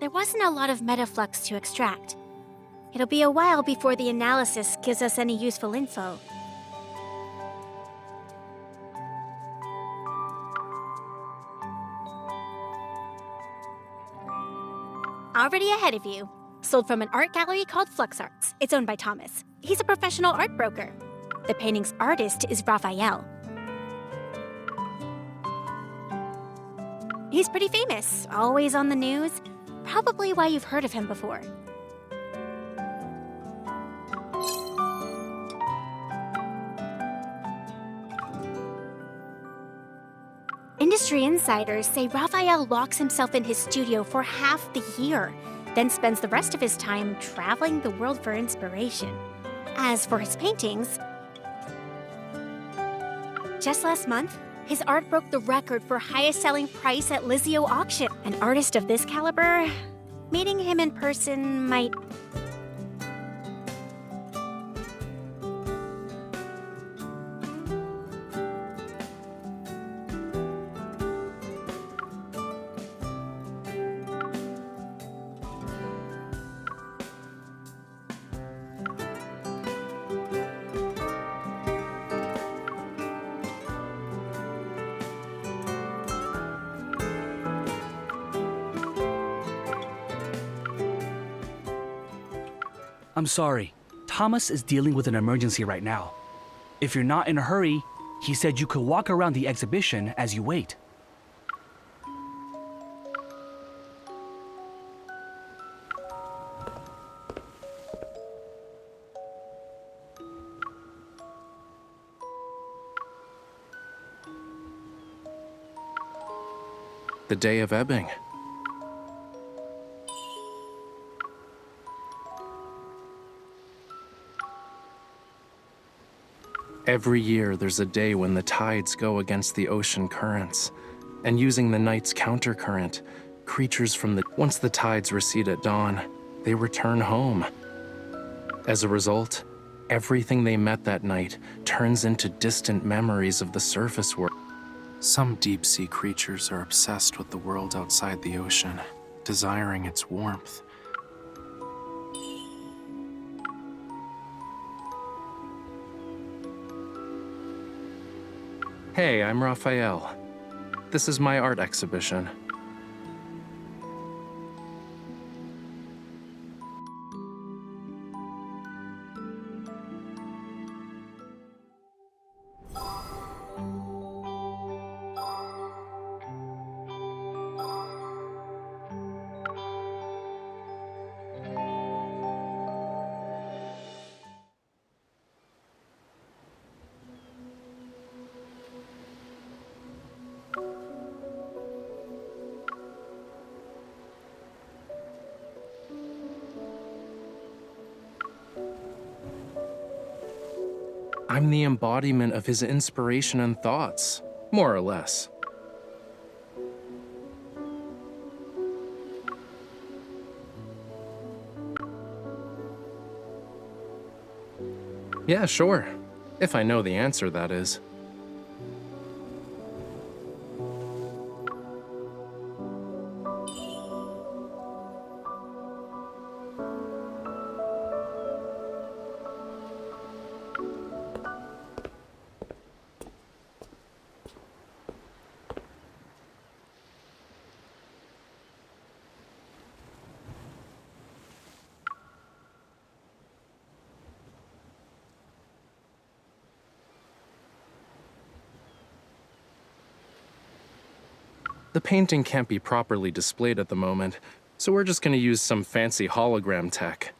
there wasn't a lot of metaflux to extract. It'll be a while before the analysis gives us any useful info. Already ahead of you. Sold from an art gallery called Flux Arts. It's owned by Thomas. He's a professional art broker. The painting's artist is Raphael. He's pretty famous, always on the news. Probably why you've heard of him before. Industry insiders say Raphael locks himself in his studio for half the year, then spends the rest of his time traveling the world for inspiration. As for his paintings, just last month, his art broke the record for highest selling price at Lizio auction. An artist of this caliber, meeting him in person might... I'm sorry. Thomas is dealing with an emergency right now. If you're not in a hurry, he said you could walk around the exhibition as you wait. The day of ebbing. Every year, there's a day when the tides go against the ocean currents, and using the night's countercurrent, creatures from the... Once the tides recede at dawn, they return home. As a result, everything they met that night turns into distant memories of the surface world. Some deep-sea creatures are obsessed with the world outside the ocean, desiring its warmth. Hey, I'm Raphael. This is my art exhibition. I'm the embodiment of his inspiration and thoughts, more or less. Yeah, sure. If I know the answer, that is. The painting can't be properly displayed at the moment, so we're just going to use some fancy hologram tech.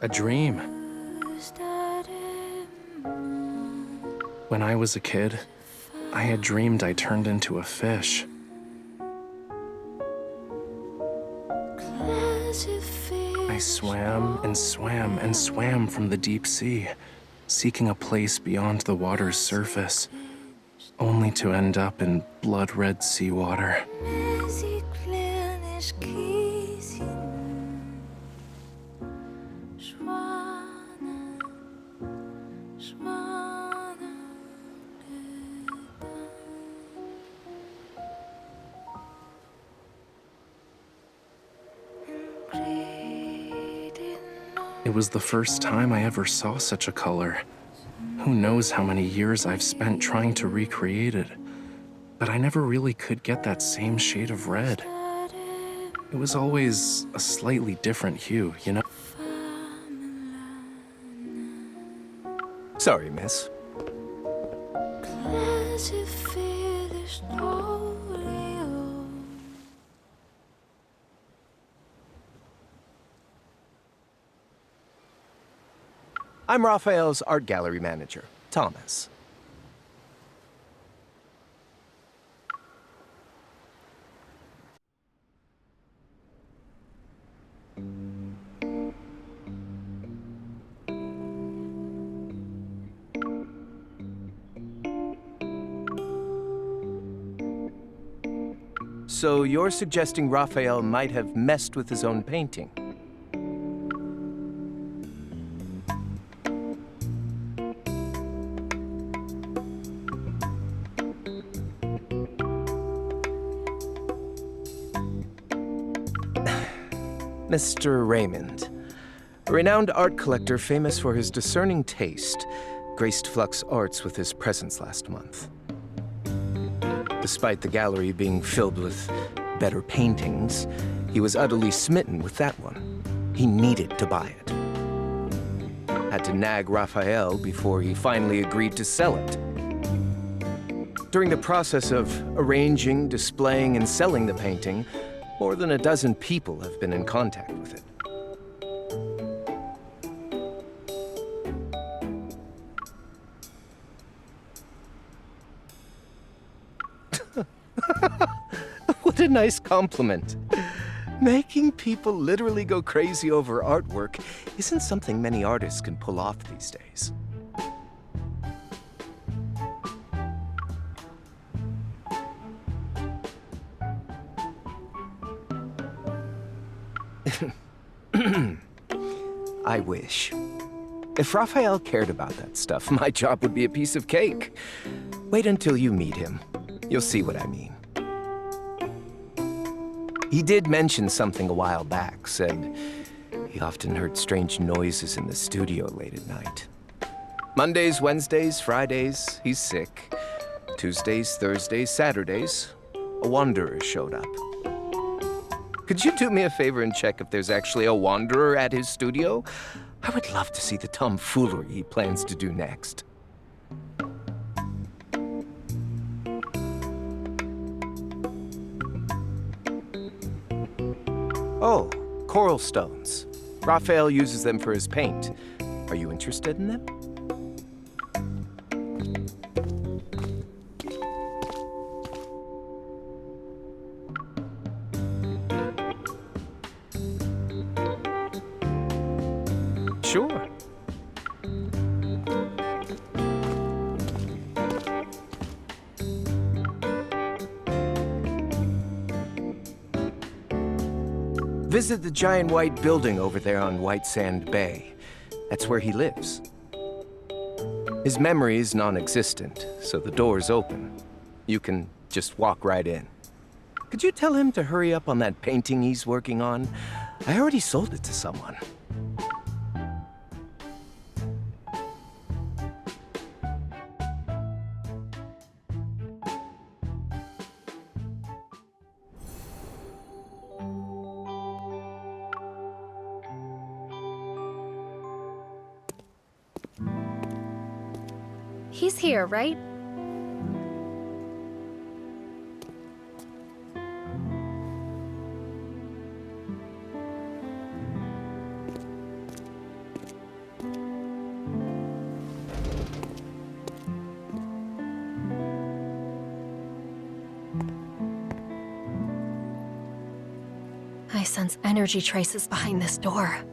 A dream. When I was a kid, I had dreamed I turned into a fish. I swam and swam and swam from the deep sea, seeking a place beyond the water's surface, only to end up in blood-red seawater. It was the first time I ever saw such a color. Who knows how many years I've spent trying to recreate it, but I never really could get that same shade of red. It was always a slightly different hue, you know? Sorry, miss. I'm Raphael's art gallery manager, Thomas. So you're suggesting Raphael might have messed with his own painting? Mr. Raymond, a renowned art collector famous for his discerning taste, graced Flux Arts with his presence last month. Despite the gallery being filled with better paintings, he was utterly smitten with that one. He needed to buy it. Had to nag Raphael before he finally agreed to sell it. During the process of arranging, displaying, and selling the painting, more than a dozen people have been in contact with it. What a nice compliment. Making people literally go crazy over artwork isn't something many artists can pull off these days. I wish. If Raphael cared about that stuff, my job would be a piece of cake. Wait until you meet him. You'll see what I mean. He did mention something a while back, said he often heard strange noises in the studio late at night. Mondays, Wednesdays, Fridays, he's sick. Tuesdays, Thursdays, Saturdays, a wanderer showed up. Could you do me a favor and check if there's actually a wanderer at his studio? I would love to see the tomfoolery he plans to do next. Oh, coral stones. Raphael uses them for his paint. Are you interested in them? Sure. Visit the giant white building over there on White Sand Bay. That's where he lives. His memory is non-existent, so the door's open. You can just walk right in. Could you tell him to hurry up on that painting he's working on? I already sold it to someone. He's here, right? I sense energy traces behind this door.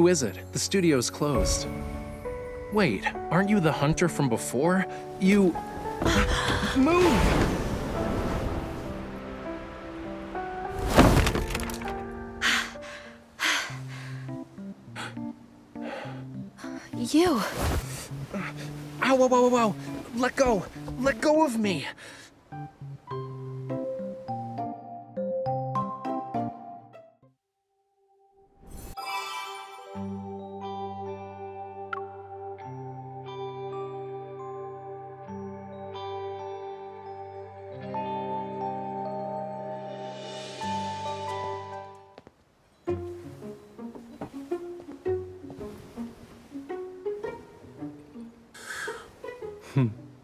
Who is it? The studio's closed. Wait, aren't you the hunter from before? You... Move! You. Ow, whoa, whoa, whoa, whoa! Let go! Let go of me!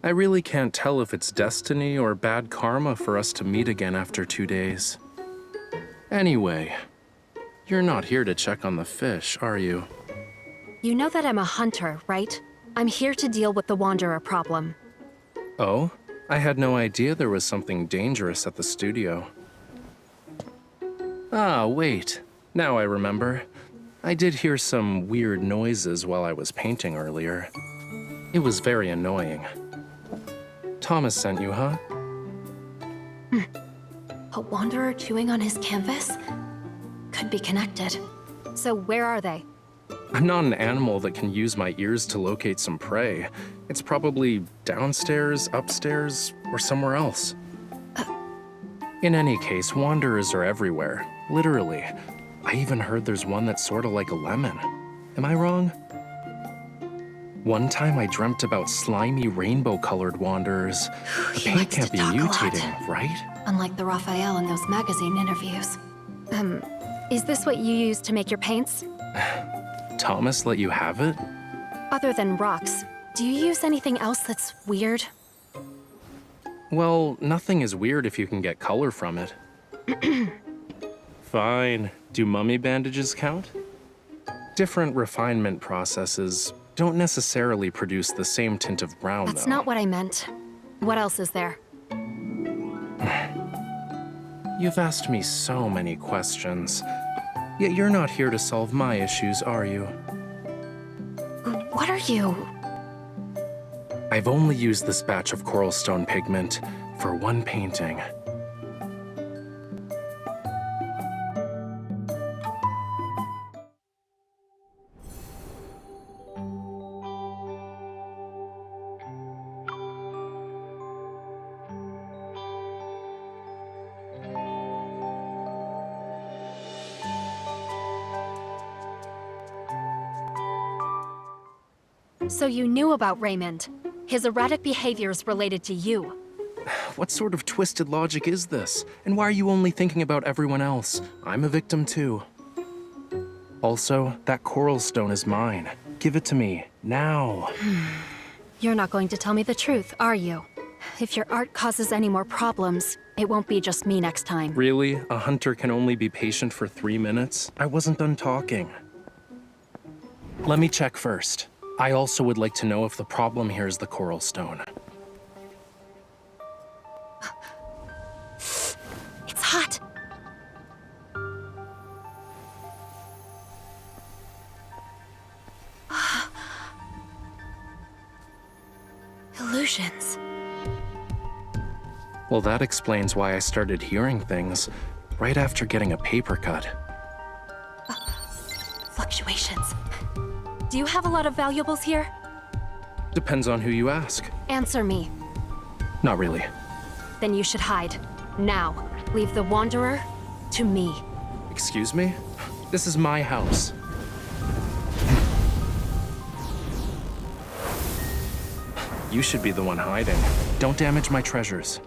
I really can't tell if it's destiny or bad karma for us to meet again after 2 days. Anyway, you're not here to check on the fish, are you? You know that I'm a hunter, right? I'm here to deal with the Wanderer problem. Oh? I had no idea there was something dangerous at the studio. Ah, wait. Now I remember. I did hear some weird noises while I was painting earlier. It was very annoying. Thomas sent you, huh? A Wanderer chewing on his canvas? Could be connected. So where are they? I'm not an animal that can use my ears to locate some prey. It's probably downstairs, upstairs, or somewhere else. In any case, wanderers are everywhere. Literally. I even heard there's one that's sort of like a lemon. Am I wrong? One time I dreamt about slimy rainbow-colored wanderers. The He paint likes can't to be talk a lot. mutating, right? Unlike the Raphael in those magazine interviews. Is this what you use to make your paints? Thomas let you have it? Other than rocks, do you use anything else that's weird? Well, nothing is weird if you can get color from it. Fine. Do mummy bandages count? Different refinement processes don't necessarily produce the same tint of brown, That's though. not what I meant. What else is there? You've asked me so many questions. Yet you're not here to solve my issues, are you? What are you? I've only used this batch of coral stone pigment for one painting. So you knew about Raymond. His erratic behaviors related to you. What sort of twisted logic is this? And why are you only thinking about everyone else? I'm a victim too. Also, that coral stone is mine. Give it to me, now. You're not going to tell me the truth, are you? If your art causes any more problems, it won't be just me next time. Really? A hunter can only be patient for 3 minutes? I wasn't done talking. Let me check first. I also would like to know if the problem here is the coral stone. It's hot! Illusions. Well, that explains why I started hearing things right after getting a paper cut. Fluctuations. Do you have a lot of valuables here? Depends on who you ask. Answer me. Not really. Then you should hide. Now. Leave the Wanderer to me. Excuse me? This is my house. You should be the one hiding. Don't damage my treasures.